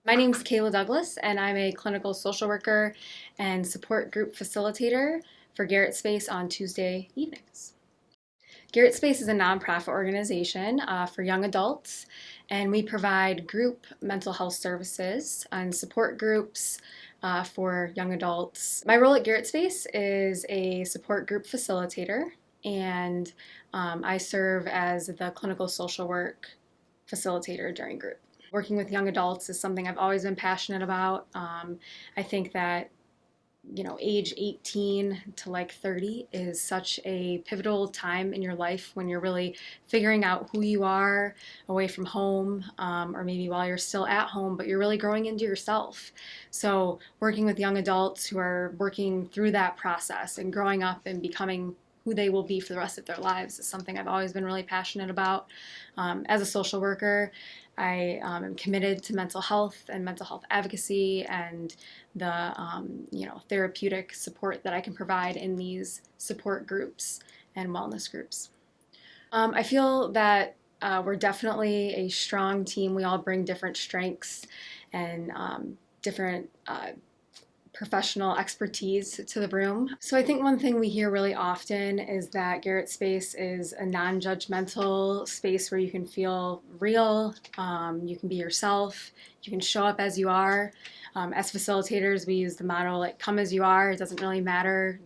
My name is Kayla Douglas, and I'm a clinical social worker and support group facilitator for Garrett Space on Tuesday evenings. Garrett Space is a nonprofit organization for young adults, and we provide group mental health services and support groups for young adults. My role at Garrett Space is a support group facilitator, and I serve as the clinical social work facilitator during group. Working with young adults is something I've always been passionate about. I think that age 18 to like 30 is such a pivotal time in your life when you're really figuring out who you are away from home, or maybe while you're still at home, but you're really growing into yourself. So working with young adults who are working through that process and growing up and becoming who they will be for the rest of their lives is something I've always been really passionate about. As a social worker, I am committed to mental health and mental health advocacy and the therapeutic support that I can provide in these support groups and wellness groups. I feel that we're definitely a strong team. We all bring different strengths and different professional expertise to the room. So I think one thing we hear really often is that Garrett Space is a non-judgmental space where you can feel real, you can be yourself, you can show up as you are. As facilitators, we use the motto like "come as you are." It doesn't really matter,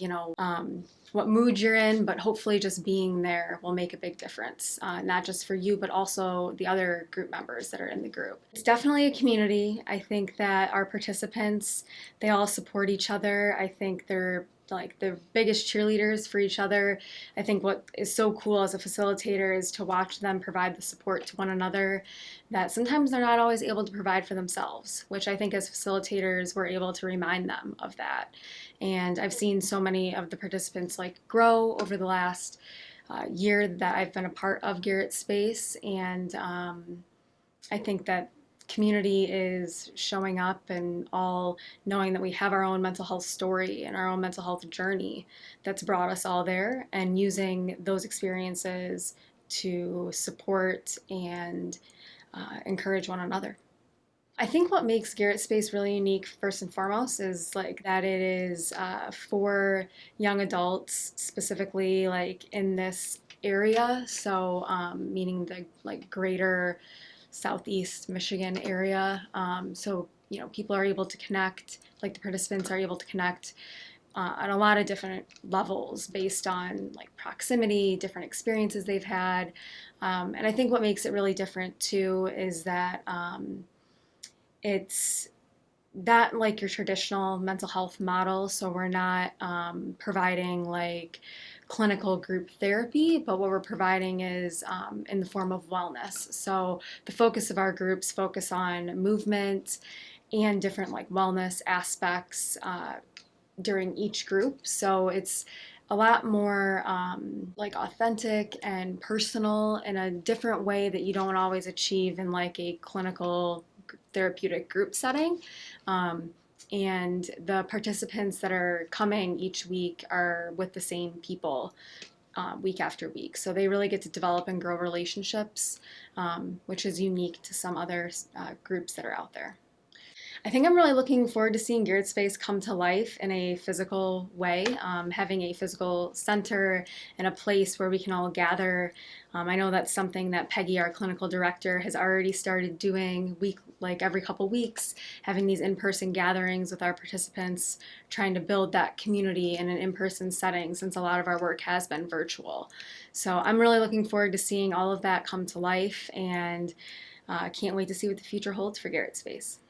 what mood you're in, but hopefully just being there will make a big difference, not just for you, but also the other group members that are in the group. It's definitely a community. I think that our participants, they all support each other. I think they're like the biggest cheerleaders for each other. I think what is so cool as a facilitator is to watch them provide the support to one another that sometimes they're not always able to provide for themselves, which I think as facilitators we're able to remind them of that. And I've seen so many of the participants like grow over the last year that I've been a part of Garrett Space, and I think that community is showing up and all knowing that we have our own mental health story and our own mental health journey that's brought us all there, and using those experiences to support and encourage one another. I think what makes Garrett Space really unique, first and foremost, is like that it is for young adults, specifically like in this area. So, meaning the like greater Southeast Michigan area. So, people are able to connect, like the participants are able to connect on a lot of different levels based on like proximity, different experiences they've had. And I think what makes it really different too is that it's not like your traditional mental health model. So we're not providing like clinical group therapy, but what we're providing is in the form of wellness. So the focus of our groups focus on movement and different like wellness aspects during each group. So it's a lot more like authentic and personal in a different way that you don't always achieve in like a clinical therapeutic group setting. And the participants that are coming each week are with the same people week after week. So they really get to develop and grow relationships, which is unique to some other groups that are out there. I think I'm really looking forward to seeing Garrett Space come to life in a physical way, having a physical center and a place where we can all gather. I know that's something that Peggy, our clinical director, has already started doing like every couple weeks, having these in-person gatherings with our participants, trying to build that community in an in-person setting since a lot of our work has been virtual. So I'm really looking forward to seeing all of that come to life, and can't wait to see what the future holds for Garrett Space.